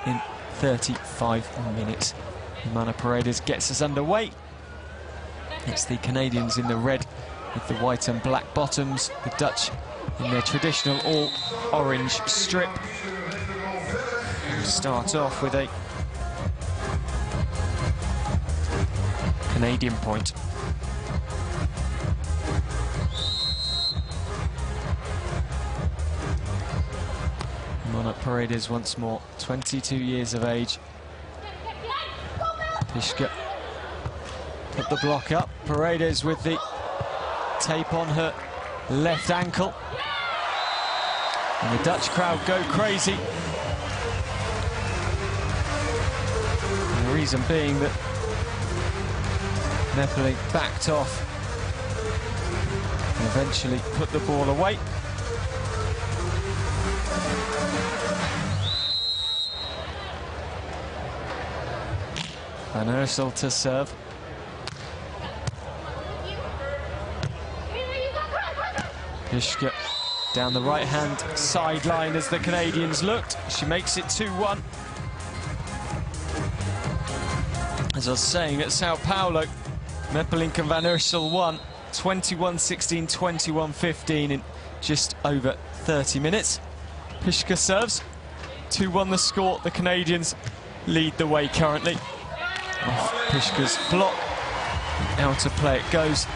in 35 minutes. Humana-Paredes gets us underway. It's the Canadians in the red with the white and black bottoms, the Dutch in their traditional all-orange strip. We'll start off with a Canadian point. Humana-Paredes once more, 22 years of age. Pischke put the block up. Paredes with the tape on her left ankle. And the Dutch crowd go crazy. And the reason being that Meppelink backed off and eventually put the ball away. And Iersel to serve. Pischke down the right-hand sideline as the Canadians looked. She makes it 2-1. As I was saying, at Sao Paulo, Meppelink and Van Iersel won 21-16, 21-15 in just over 30 minutes. Pischke serves. 2-1 the score. The Canadians lead the way currently. Off Pischke's block. Out of play it goes.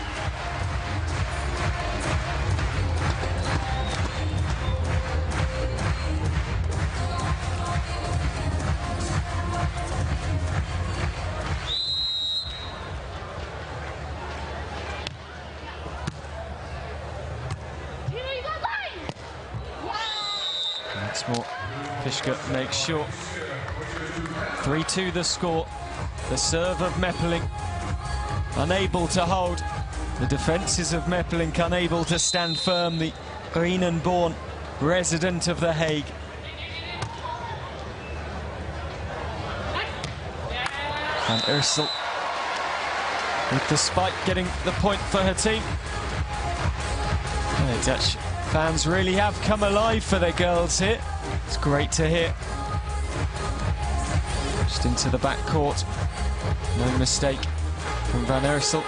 Once more, Pischke makes short. 3-2 the score. The serve of Meppelink, unable to hold. The defences of Meppelink unable to stand firm. The Greenenborn resident of The Hague. And Iersel with the spike, getting the point for her team. The Dutch fans really have come alive for their girls here. It's great to hear. Just into the back court. No mistake from Van Iersel.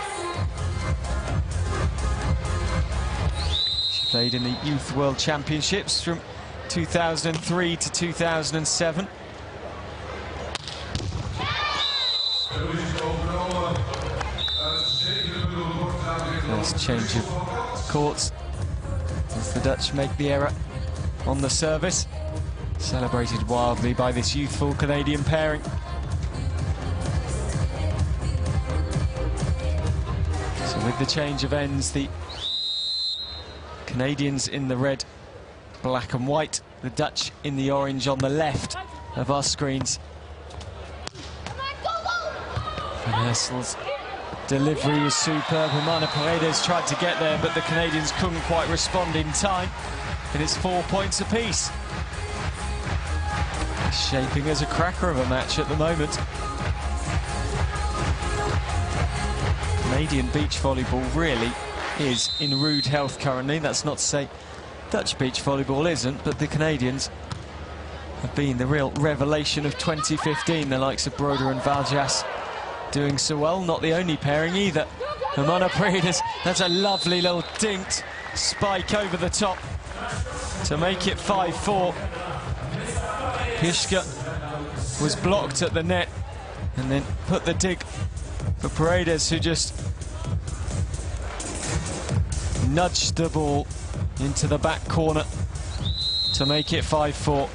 She played in the Youth World Championships from 2003 to 2007. First change of courts as the Dutch make the error on the service. Celebrated wildly by this youthful Canadian pairing. So with the change of ends, the Canadians in the red, black and white, the Dutch in the orange on the left of our screens. Van Iersel's delivery was superb. Humana-Paredes tried to get there, but the Canadians couldn't quite respond in time. And it's 4 points apiece. It's shaping as a cracker of a match at the moment. Canadian beach volleyball really is in rude health currently. That's not to say Dutch beach volleyball isn't, but the Canadians have been the real revelation of 2015. The likes of Broder and Valjas doing so well. Not the only pairing either. Humana-Paredes, that's a lovely little dinked spike over the top to make it 5-4. Pischke was blocked at the net and then put the dig for Paredes, who just nudged the ball into the back corner to make it 5-4.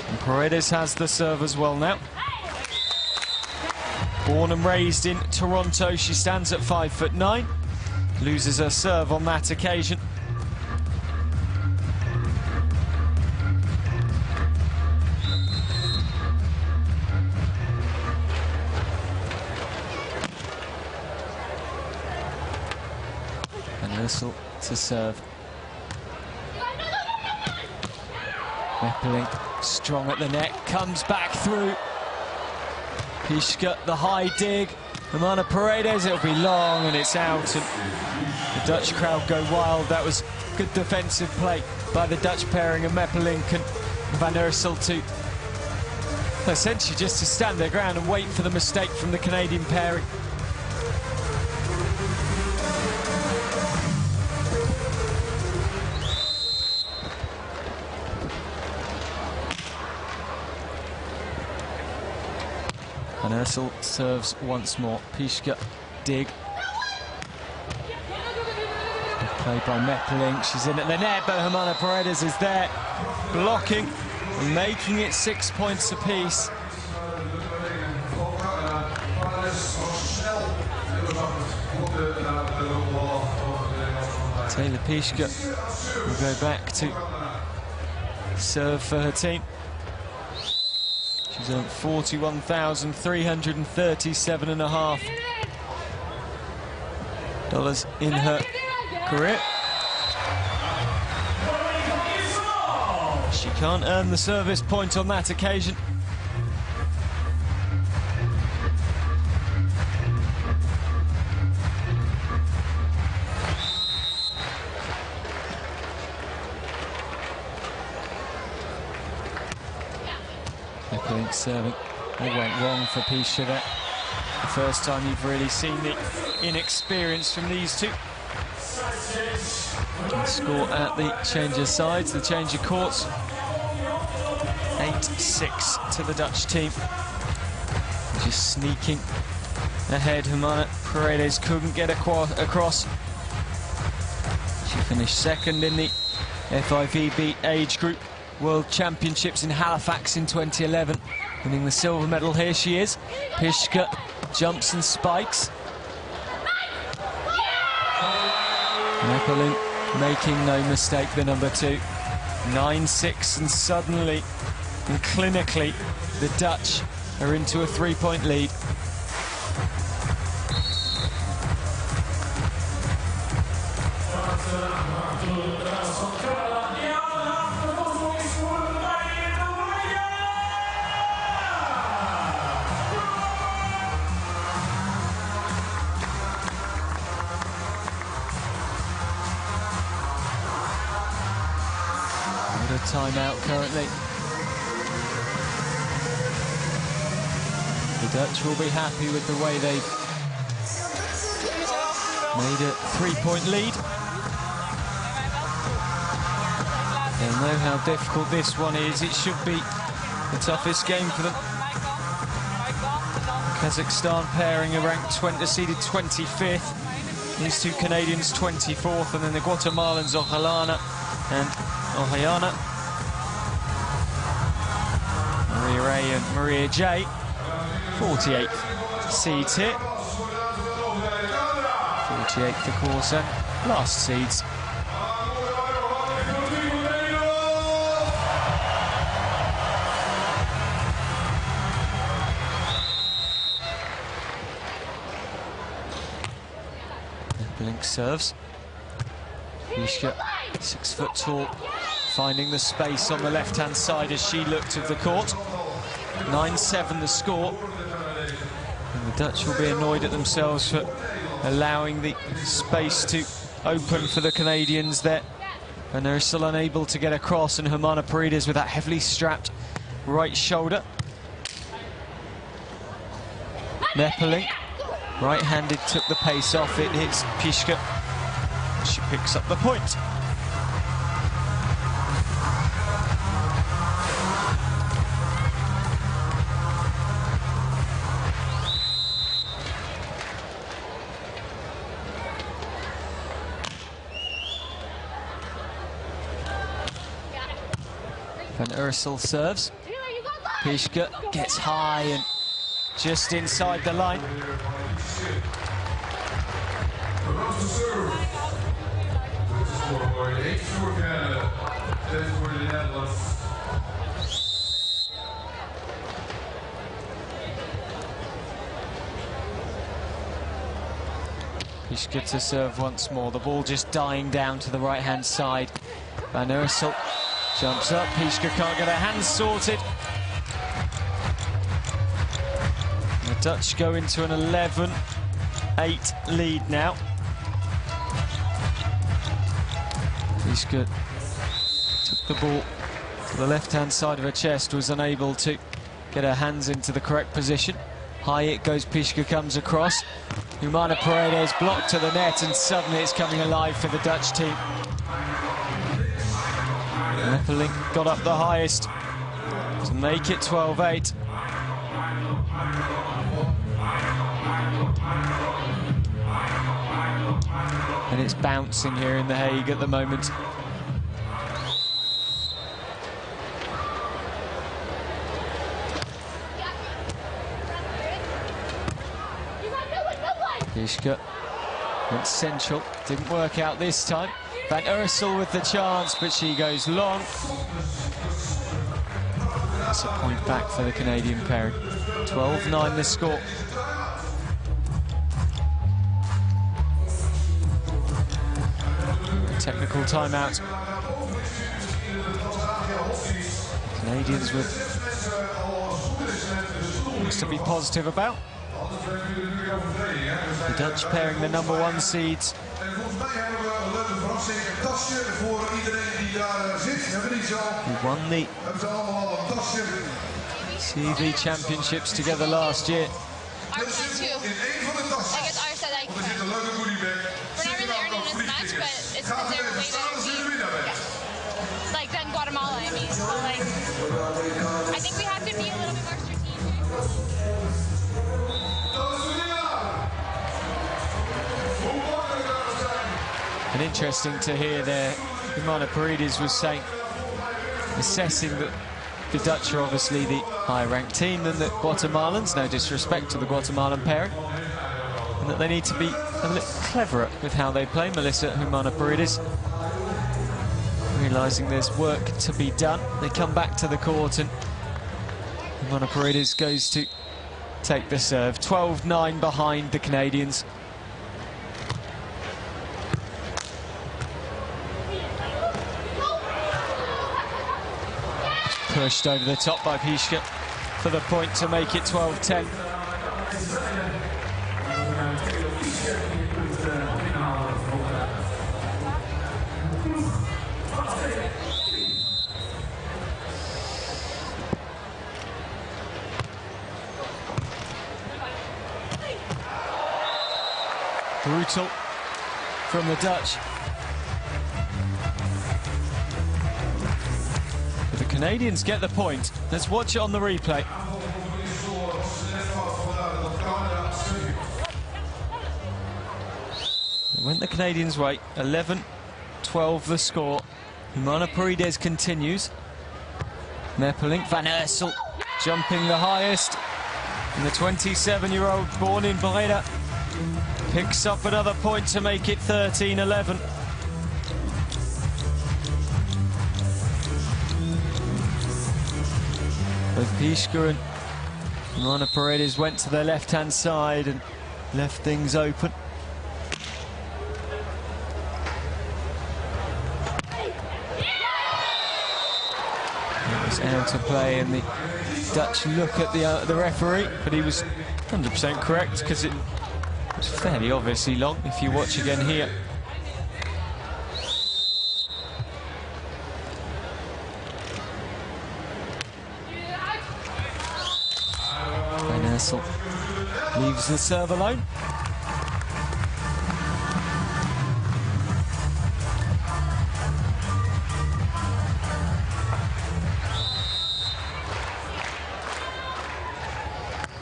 And Paredes has the serve as well now. Born and raised in Toronto, she stands at 5'9", loses her serve on that occasion. And Iersel to serve. Meppelink strong at the net, comes back through. Pischke, the high dig. Humana-Paredes, it'll be long and it's out, and the Dutch crowd go wild. That was good defensive play by the Dutch pairing of Meppelink and Van Iersel to essentially just to stand their ground and wait for the mistake from the Canadian pairing. And Iersel serves once more. Pischke, dig. Played by Meppelink. She's in at the net, but Humana-Paredes is there, blocking and making it 6 points apiece. Taylor Pischke will go back to serve for her team. She's earned $41,337.5 in her career. She can't earn the service point on that occasion. Meppelink serving. All went wrong for Pischke there. The first time you've really seen the inexperience from these two. And score at the change of sides, the change of courts. 8-6 to the Dutch team. Just sneaking ahead. Humana-Paredes couldn't get across. She finished second in the FIVB age group World Championships in Halifax in 2011, winning the silver medal. Here she is. Pischke jumps and spikes. Meppelink making no mistake, the number 2. 9-6, and suddenly and clinically the Dutch are into a 3-point lead. A timeout currently. The Dutch will be happy with the way they've made a 3-point lead. They'll know how difficult this one is. It should be the toughest game for them. Kazakhstan pairing are ranked seeded 25th. These two Canadians 24th, and then the Guatemalans Ojalana and Ohayana. Maria A and Maria J, 48th seeds here. 48th, of course, and last seeds. Meppelink serves. Pischke, 6 foot tall, finding the space on the left-hand side as she looked of the court. 9-7 the score. And the Dutch will be annoyed at themselves for allowing the space to open for the Canadians there. And they're still unable to get across, and Humana-Paredes with that heavily strapped right shoulder. Meppelink, right-handed, took the pace off. It hits Pischke. She picks up the point. Van Iersel serves. Pischke gets high and just inside the line. Pischke to serve once more. The ball just dying down to the right-hand side. Van Iersel jumps up. Pischke can't get her hands sorted. The Dutch go into an 11-8 lead now. Pischke took the ball to the left-hand side of her chest, was unable to get her hands into the correct position. High it goes, Pischke comes across. Humana-Paredes blocked to the net, and suddenly it's coming alive for the Dutch team. Meppelink got up the highest to make it 12-8. And it's bouncing here in The Hague at the moment. Pischke went central, didn't work out this time. Van Iersel with the chance, but she goes long. That's a point back for the Canadian pairing. 12-9 the score. Technical timeout. Canadians with things to be positive about. The Dutch pairing the #1 seeds. Who won the CV championships together last year. Our plan too. Like it's our set, like we're not really earning as much, but it's because they're way better team. Yeah. Like than Guatemala, I mean. So like, I think we have to be a little bit more strategic. And interesting to hear there, Humana-Paredes was saying, assessing that the Dutch are obviously the higher-ranked team than the Guatemalans, no disrespect to the Guatemalan pairing, and that they need to be a little cleverer with how they play. Melissa Humana-Paredes realising there's work to be done. They come back to the court, and Humana-Paredes goes to take the serve. 12-9 behind the Canadians. Pushed over the top by Pischke for the point to make it 12-10. Brutal from the Dutch. The Canadians get the point. Let's watch it on the replay. It went the Canadians' way. 11-12 the score. Humana-Paredes continues. Meppelink, Van Iersel jumping the highest. And the 27-year-old born in Breda picks up another point to make it 13-11. Both Pischke and Humana-Paredes went to their left-hand side and left things open. It was out of play, and the Dutch look at the referee, but he was 100% correct, because it was fairly obviously long if you watch again here. Iersel leaves the serve alone.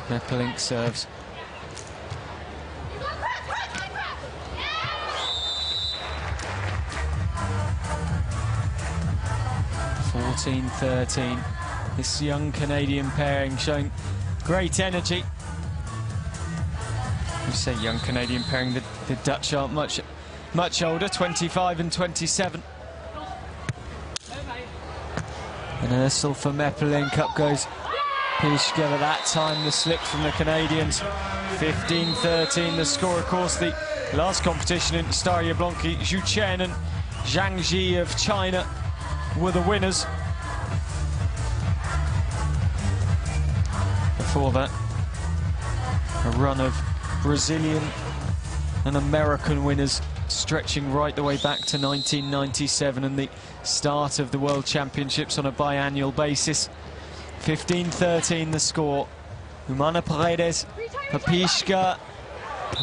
Meppelink serves. (14-13). This young Canadian pairing showing great energy. You say young Canadian pairing, the Dutch aren't much older, 25 and 27. And Iersel for Meppelink, up goes Pischke, but that time the slip from the Canadians. 15-13 the score. Of course, the last competition in Staria Blanki, Zhu Chen and Zhang Ji of China were the winners. Before that, a run of Brazilian and American winners stretching right the way back to 1997 and the start of the World Championships on a biannual basis. 15-13 the score. Humana-Paredes for Pischke.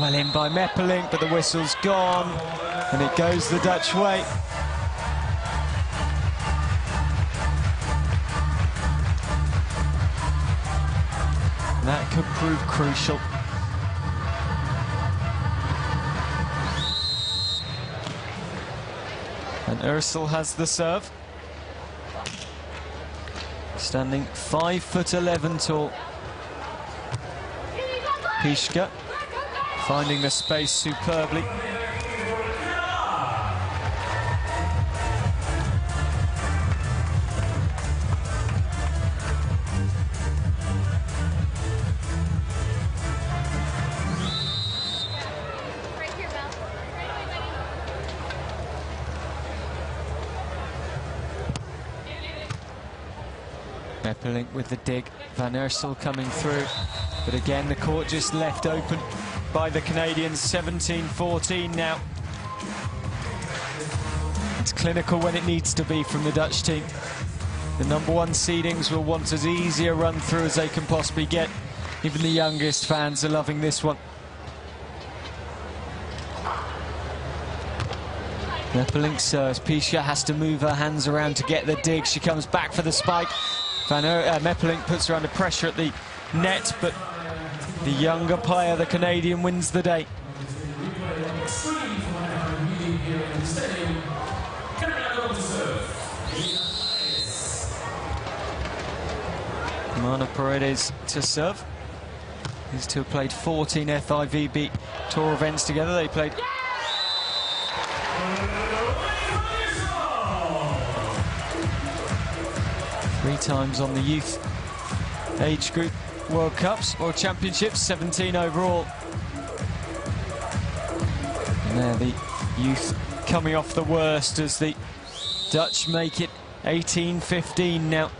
Well in by Meppelink, but the whistle's gone. And it goes the Dutch way. That could prove crucial. And Iersel has the serve. Standing 5'11" tall. Pischke finding the space superbly. Meppelink with the dig, Van Iersel coming through, but again the court just left open by the Canadians. 17-14 now. It's clinical when it needs to be from the Dutch team. The #1 seedings will want as easy a run through as they can possibly get. Even the youngest fans are loving this one. Meppelink serves. Pischke has to move her hands around to get the dig. She comes back for the spike. Meppelink puts her under pressure at the net, but the younger player, the Canadian, wins the day. Humana-Paredes to serve. These two have played 14 FIVB tour events together. They played three times on the youth age group World Cups, World Championships, 17 overall. And there the youth coming off the worst as the Dutch make it 18-15 now.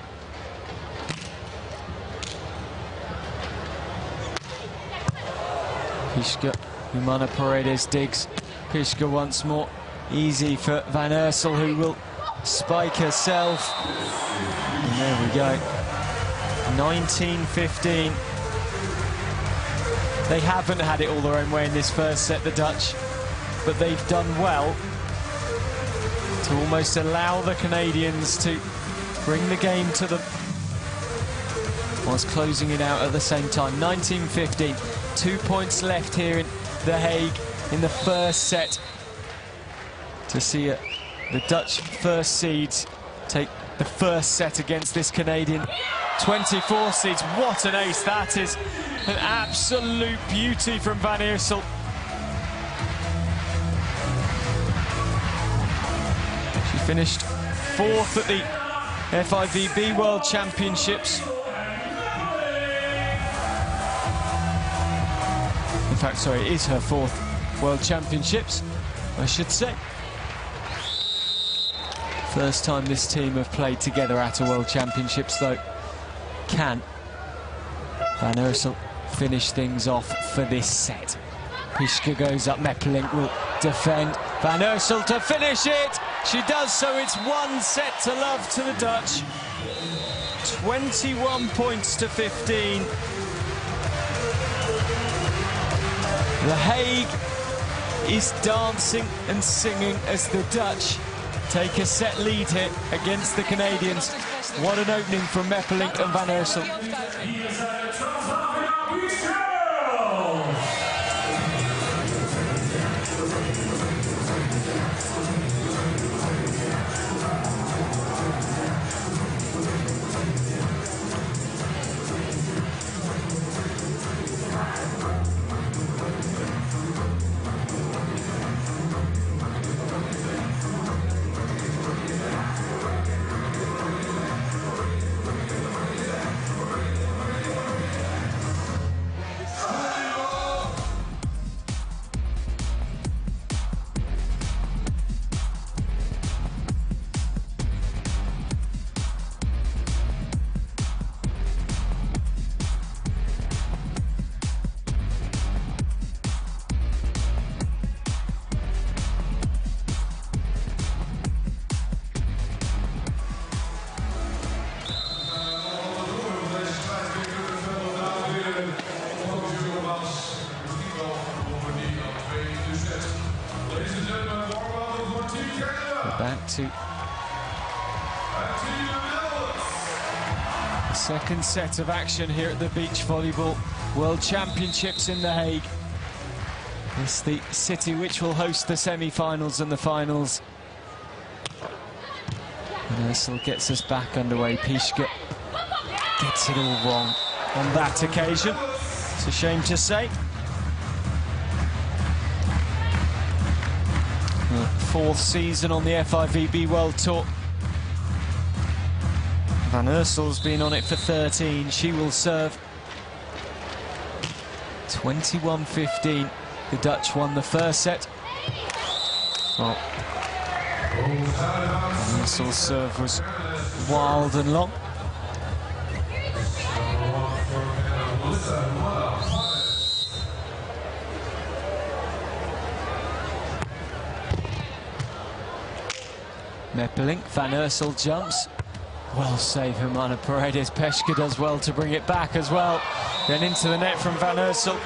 Pischke, Humana-Paredes digs. Pischke once more. Easy for Van Iersel, who will spike herself. And there we go. 19-15. They haven't had it all their own way in this first set, the Dutch, but they've done well to almost allow the Canadians to bring the game to them whilst closing it out at the same time. 19-15. 2 points left here in The Hague in the first set to see the Dutch first seeds take the first set against this Canadian 24 seeds. What an ace that is. An absolute beauty from Van Iersel. She finished 4th at the FIVB World Championships. In fact, sorry, it is her 4th World Championships, I should say. First time this team have played together at a World Championships, though. Can Van Iersel finish things off for this set? Pischke goes up, Meppelink will defend. Van Iersel to finish it! She does so, it's 1 set to love to the Dutch. 21 points to 15. The Hague is dancing and singing as the Dutch take a set lead here against the Canadians. What an opening from Meppelink and Van Iersel. back to the second set of action here at the Beach Volleyball World Championships in The Hague. It's the city which will host the semi-finals and the finals. And Iersel gets us back underway. Pischke gets it all wrong on that occasion. It's a shame to say. Fourth season on the FIVB World Tour. Van Iersel's been on it for 13. She will serve. 21-15. The Dutch won the first set. Well, Van Iersel's serve was wild and long. Meppelink, Van Iersel jumps. Well saved, Humana-Paredes. Pischke does well to bring it back as well. Then into the net from Van Iersel.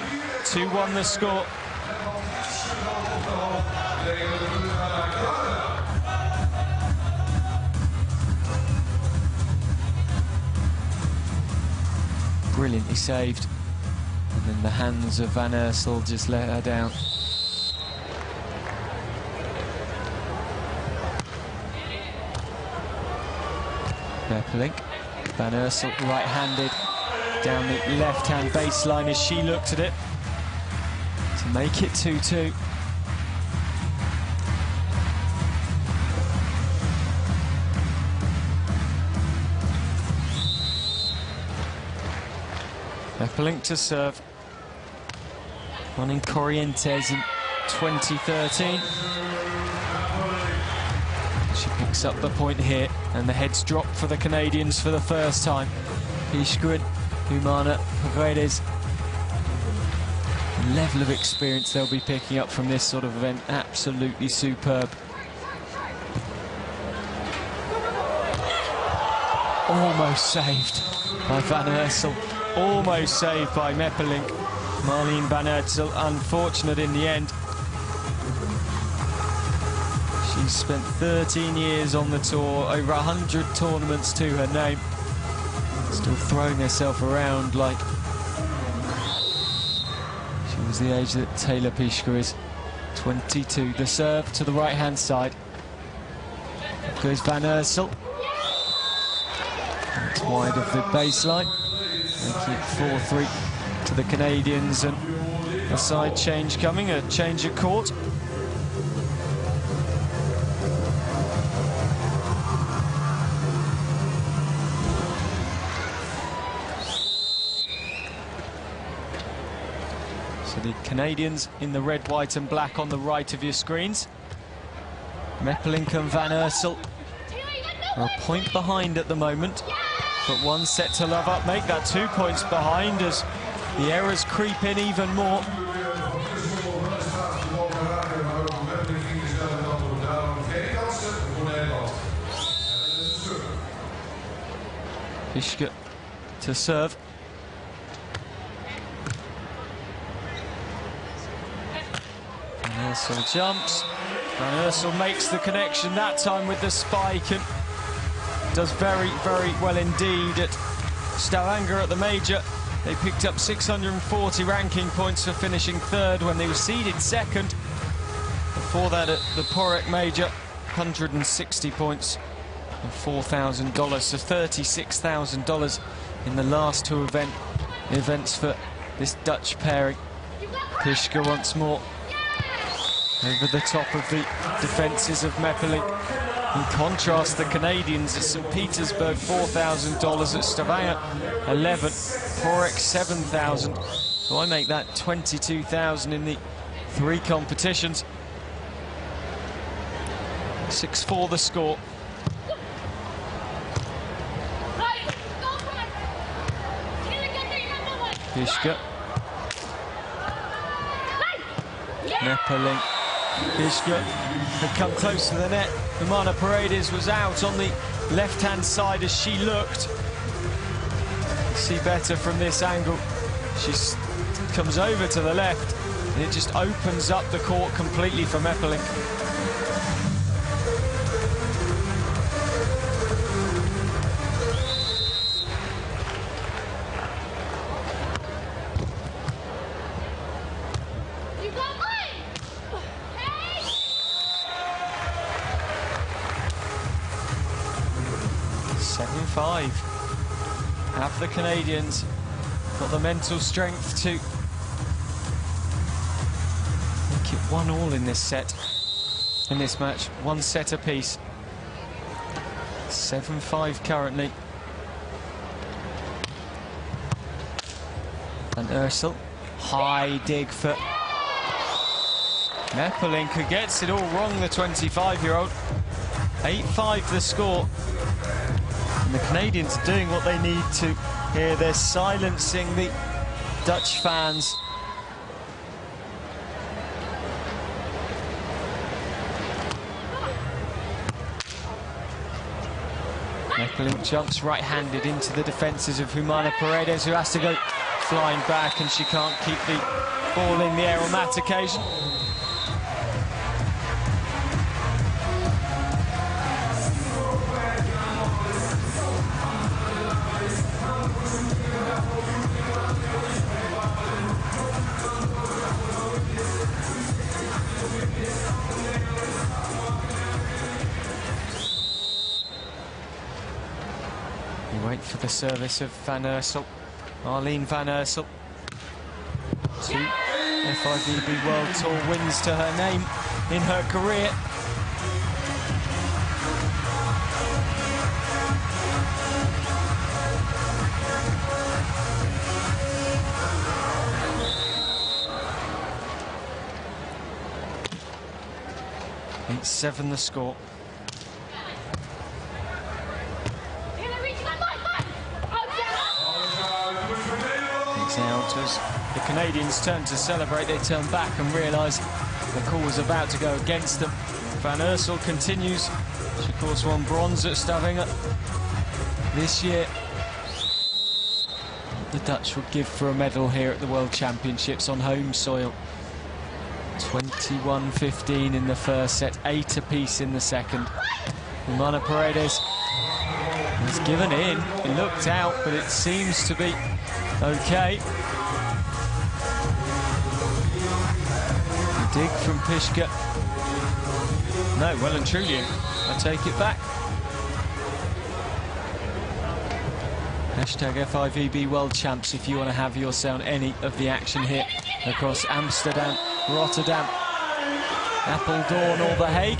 2-1 the score. Brilliantly saved. And then the hands of Van Iersel just let her down. Meppelink, Van Iersel right-handed down the left-hand baseline as she looked at it to make it 2-2. Meppelink to serve. One in Corrientes in 2013. She picks up the point here, and the heads drop for the Canadians for the first time. Pischke, Humana-Paredes. The level of experience they'll be picking up from this sort of event, absolutely superb. Almost saved by Van Iersel, almost saved by Meppelink. Marleen Van Iersel, unfortunate in the end. She's spent 13 years on the tour, over 100 tournaments to her name. Still throwing herself around like she was the age that Taylor Pischke is, 22. The serve to the right-hand side. Up goes Van Iersel. It's wide of the baseline. Making it 4-3 to the Canadians, and a side change coming, a change of court. So the Canadians in the red, white and black on the right of your screens. Meppelink and Van Iersel are a point behind at the moment, but one set to love up, make that 2 points behind as the errors creep in even more. Pischke to serve. Van Iersel jumps. Van Iersel makes the connection, that time with the spike, and does very, very well indeed at Stavanger at the major. They picked up 640 ranking points for finishing third when they were seeded second. Before that at the Porek major, 160 points and $4,000, so $36,000 in the last two events for this Dutch pairing. Pischke once more over the top of the defences of Meppelink. In contrast, the Canadians at St. Petersburg, $4,000, at Stavanger, 11, Porek, 7,000. So I make that 22,000 in the three competitions. 6-4 the score. Pischke. Meppelink. Pischke had come close to the net. Humana-Paredes was out on the left-hand side as she looked. See better from this angle. She comes over to the left, and it just opens up the court completely for Meppelink. 7-5. Have the Canadians got the mental strength to make it 1-1 in this set, in this match? 1 set apiece. 7-5 currently. And Iersel, high dig for Meppelink, who gets it all wrong, the 25-year-old. 8-5 the score. And the Canadians are doing what they need to here. They're silencing the Dutch fans. Meppelink jumps right-handed into the defences of Humana-Paredes, who has to go flying back, and she can't keep the ball in the air on that occasion. We wait for the service of Van Iersel. Marleen Van Iersel. 2 FIVB World Tour wins to her name in her career. It's 7 the score. Out as the Canadians turn to celebrate, they turn back and realise the call was about to go against them. Van Iersel continues. She, of course, won bronze at Stavanger this year. The Dutch would give for a medal here at the World Championships on home soil. 21-15 in the first set, 8 apiece in the second. Humana-Paredes has given in. It looked out, but it seems to be okay. The dig from Pischke. No, well and truly, I take it back. Hashtag FIVB World Champs if you want to have yourself any of the action here across Amsterdam, Rotterdam, Apeldoorn or The Hague.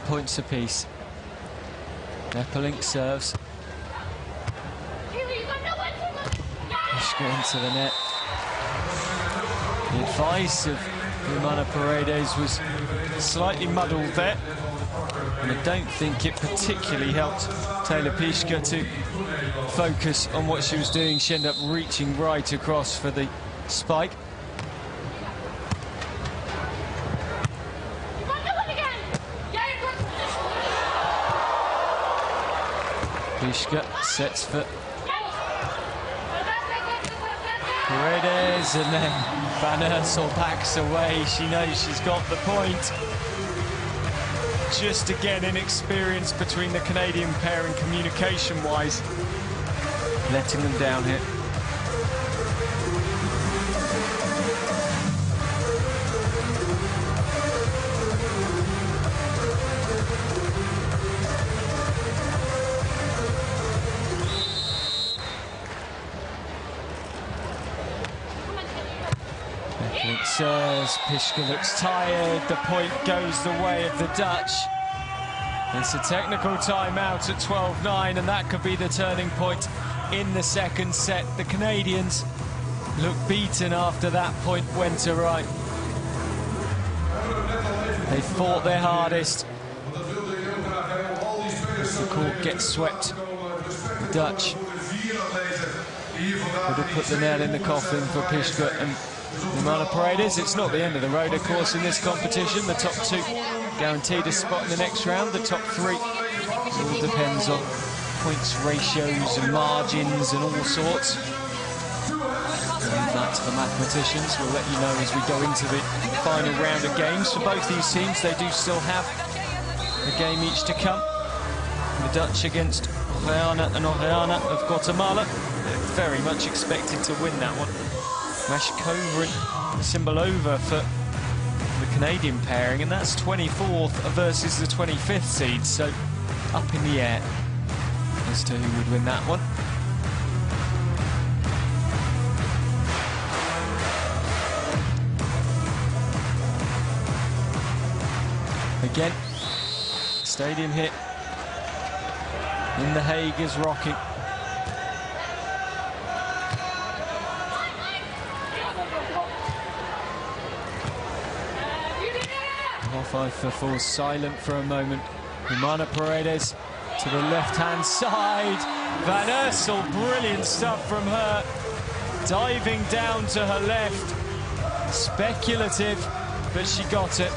Points apiece. Meppelink serves. Pischke into the net. The advice of Humana-Paredes was slightly muddled there, and I don't think it particularly helped Taylor Pischke to focus on what she was doing. She ended up reaching right across for the spike. Pischke sets for Paredes, and then Van Iersel backs away. She knows she's got the point. Just again, inexperience between the Canadian pair and communication-wise, letting them down here. Serves, Pischke looks tired, the point goes the way of the Dutch. It's a technical timeout at 12-9, and that could be the turning point in the second set. The Canadians look beaten after that point went awry. They fought their hardest. As the court gets swept, the Dutch would have put the nail in the coffin for Pischke and Humana-Paredes. It's not the end of the road, of course, in this competition. The top 2 guaranteed a spot in the next round. The top 3, it all depends on points ratios and margins and all sorts. Leave that to the mathematicians. We'll let you know as we go into the final round of games. For both these teams, they do still have a game each to come. The Dutch against Orellana and Orellana of Guatemala. They're very much expected to win that one. Mashkova and Cymbalova for the Canadian pairing, and that's 24th versus the 25th seed, so up in the air as to who would win that one. Again, stadium here in The Hague is rocking. Half-5 falls silent for a moment. Humana-Paredes to the left-hand side. Van Iersel, brilliant stuff from her. Diving down to her left. Speculative, but she got it.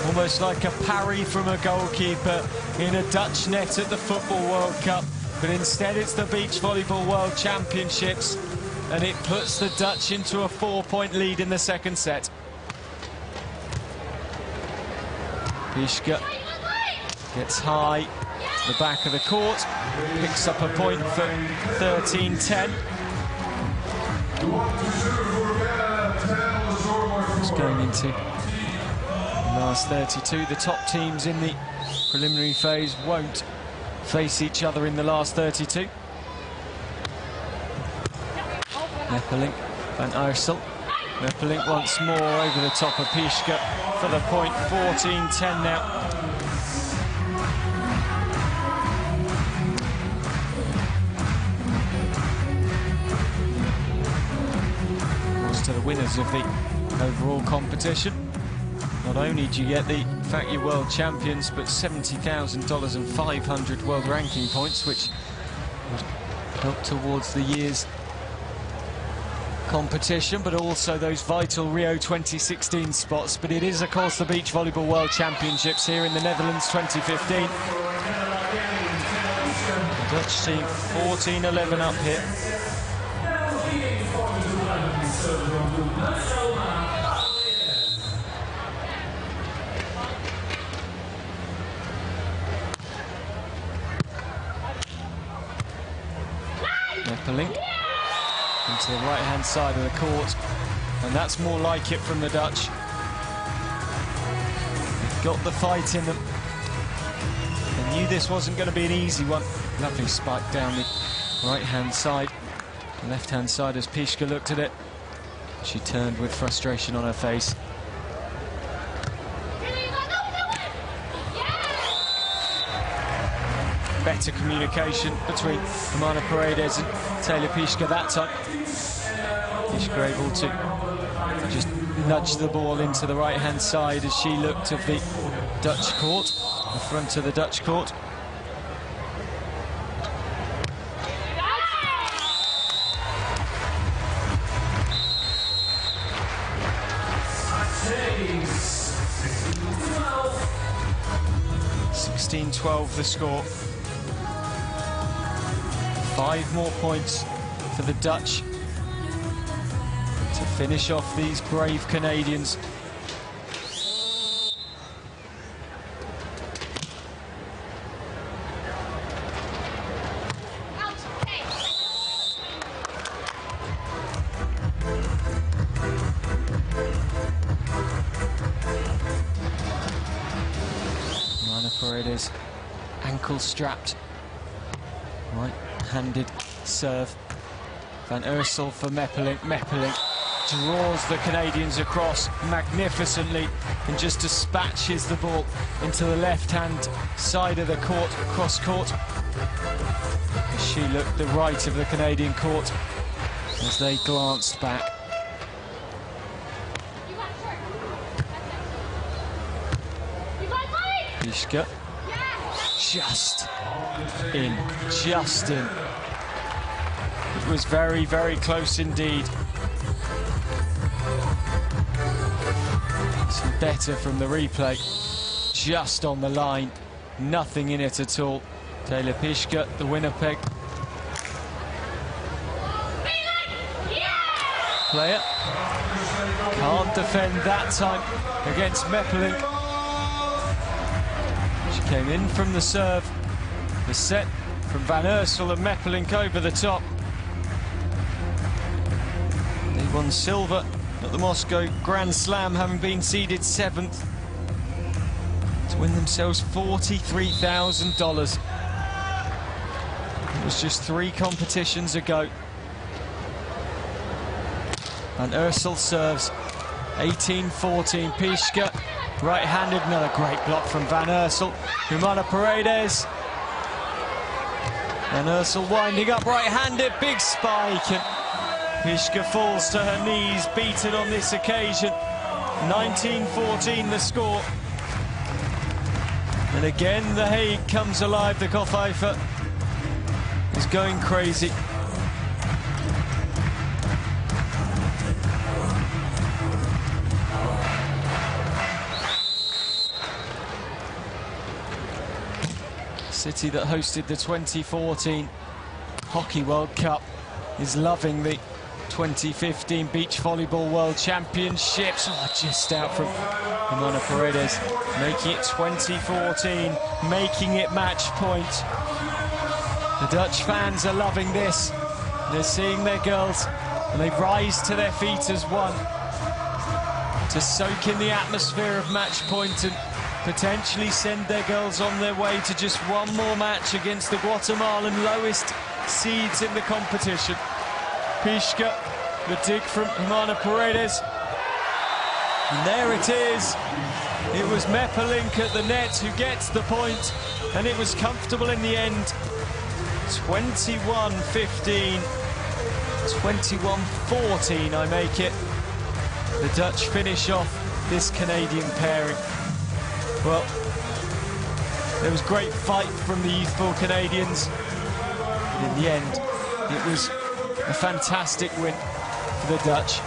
Almost like a parry from a goalkeeper in a Dutch net at the Football World Cup. But instead it's the Beach Volleyball World Championships, and it puts the Dutch into a 4-point lead in the second set. Pischke gets high to the back of the court, picks up a point for 13-10. Just going into the last 32. The top teams in the preliminary phase won't face each other in the last 32. Meppelink, Van Iersel. Meppelink once more over the top of Pischke for the point. 14-10 now. As to the winners of the overall competition, not only do you get the fact you're world champions, but $70,000 and 500 world ranking points, which would help towards the year's competition, but also those vital Rio 2016 spots. But it is, of course, the Beach Volleyball World Championships here in the Netherlands 2015. The Dutch team 14-11 up here. Meppelink into the right-hand side of the court, and that's more like it from the Dutch. They've got the fight in them. They knew this wasn't going to be an easy one. Lovely spike down the right-hand side. The left-hand side as Pischke looked at it. She turned with frustration on her face. Better communication between Humana-Paredes and Taylor Pischke that time. Pischke able to just nudge the ball into the right-hand side as she looked at the Dutch court, the front of the Dutch court. (16-12) the score. 5 more points for the Dutch to finish off these brave Canadians. Humana-Paredes ankle strapped. Right-handed serve. Van Iersel for Meppelink. Meppelink draws the Canadians across magnificently and just dispatches the ball into the left-hand side of the court, cross court. As she looked the right of the Canadian court as they glanced back. Pischke. Just in, just in. It was very, very close indeed. Some better from the replay. Just on the line, nothing in it at all. Taylor Pischke, the Winnipeg player. Can't defend that time against Meppelink. Came in from the serve. The set from Van Iersel and Meppelink over the top. They won silver at the Moscow Grand Slam, having been seeded 7th, to win themselves $43,000. It was just 3 competitions ago. Van Iersel serves 18-14. Pischke, right-handed, another great block from Van Iersel. Humana-Paredes. Van Iersel winding up right-handed, big spike, and Pischke falls to her knees, beaten on this occasion. 19-14 the score. And again, the Haag comes alive. The Kochpfeifer is going crazy. City that hosted the 2014 Hockey World Cup is loving the 2015 Beach Volleyball World Championships. Oh, just out from Humana-Paredes, making it 2014, making it match point. The Dutch fans are loving this. They're seeing their girls, and they rise to their feet as one to soak in the atmosphere of match point and potentially send their girls on their way to just one more match against the Guatemalan lowest seeds in the competition. Pischke, the dig from Humana-Paredes. And there it is. It was Meppelink at the net who gets the point, and it was comfortable in the end. 21-15, 21-14, I make it. The Dutch finish off this Canadian pairing. Well, there was great fight from the youthful Canadians. And in the end, it was a fantastic win for the Dutch.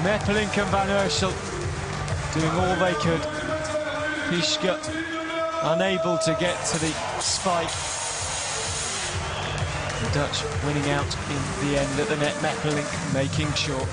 Meppelink and Van Iersel doing all they could. Pischke unable to get to the spike. The Dutch winning out in the end at the net. Meppelink making sure.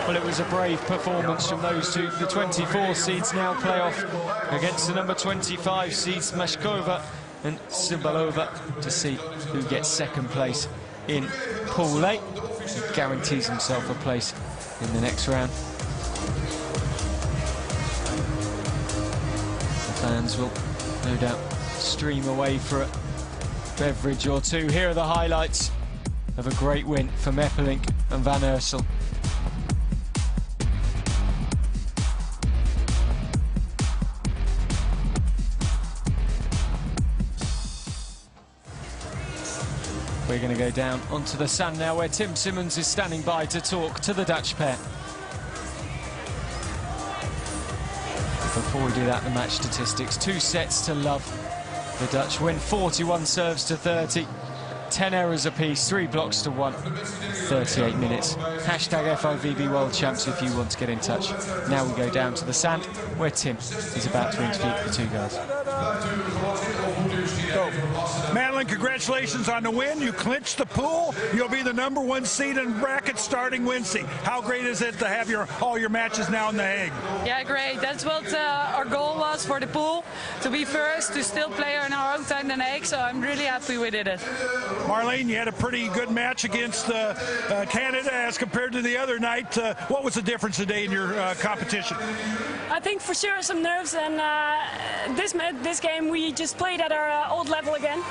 Well, it was a brave performance from those two. The 24 seeds now play off against the number 25 seeds, Mashkova and Simbalova, to see who gets second place in Pool A. He guarantees himself a place in the next round. The fans will no doubt stream away for a beverage or two. Here are the highlights of a great win for Meppelink and Van Iersel. We're going to go down onto the sand now, where Tim Simmons is standing by to talk to the Dutch pair. Before we do that, the match statistics. 2 sets to love. The Dutch win 41 serves to 30. 10 errors apiece, 3 blocks to 1. 38 minutes. Hashtag FIVB World Champs if you want to get in touch. Now we go down to the sand, where Tim is about to interview the 2 girls. Madeline, congratulations on the win. You clinched the pool. You'll be the #1 seed in bracket starting Wednesday. How great is it to have all your matches now in The Hague? Yeah, great. That's what our goal was for the pool, to be first, to still play in our own time in The Hague, so I'm really happy we did it. Marlene, you had a pretty good match against Canada as compared to the other night. What was the difference today in your competition? I think for sure some nerves, and this game we just played at our old level again.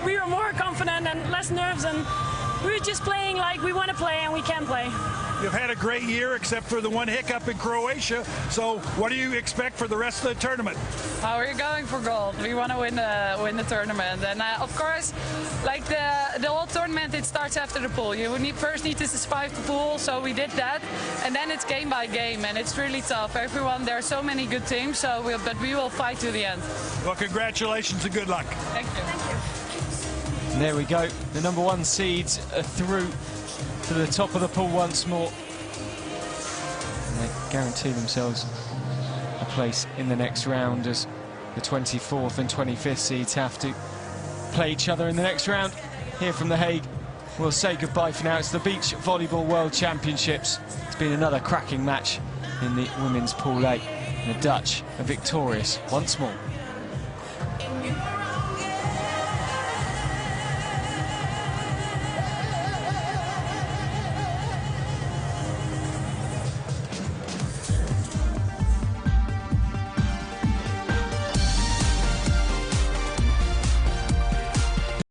We were more confident and less nerves, and we were just playing like we want to play and we can play. You've had a great year except for the one hiccup in Croatia, so what do you expect for the rest of the tournament? Oh, we're going for gold. We want to win the tournament, and of course, like the whole tournament, it starts after the pool. You first need to survive the pool, so we did that, and then it's game by game, and it's really tough. There are so many good teams, but we will fight to the end. Well, congratulations and good luck. Thank you. Thank you. And there we go. The #1 seeds are through to the top of the pool once more. And they guarantee themselves a place in the next round, as the 24th and 25th seeds have to play each other in the next round. Here from The Hague, we'll say goodbye for now. It's the Beach Volleyball World Championships. It's been another cracking match in the women's Pool A. And the Dutch are victorious once more.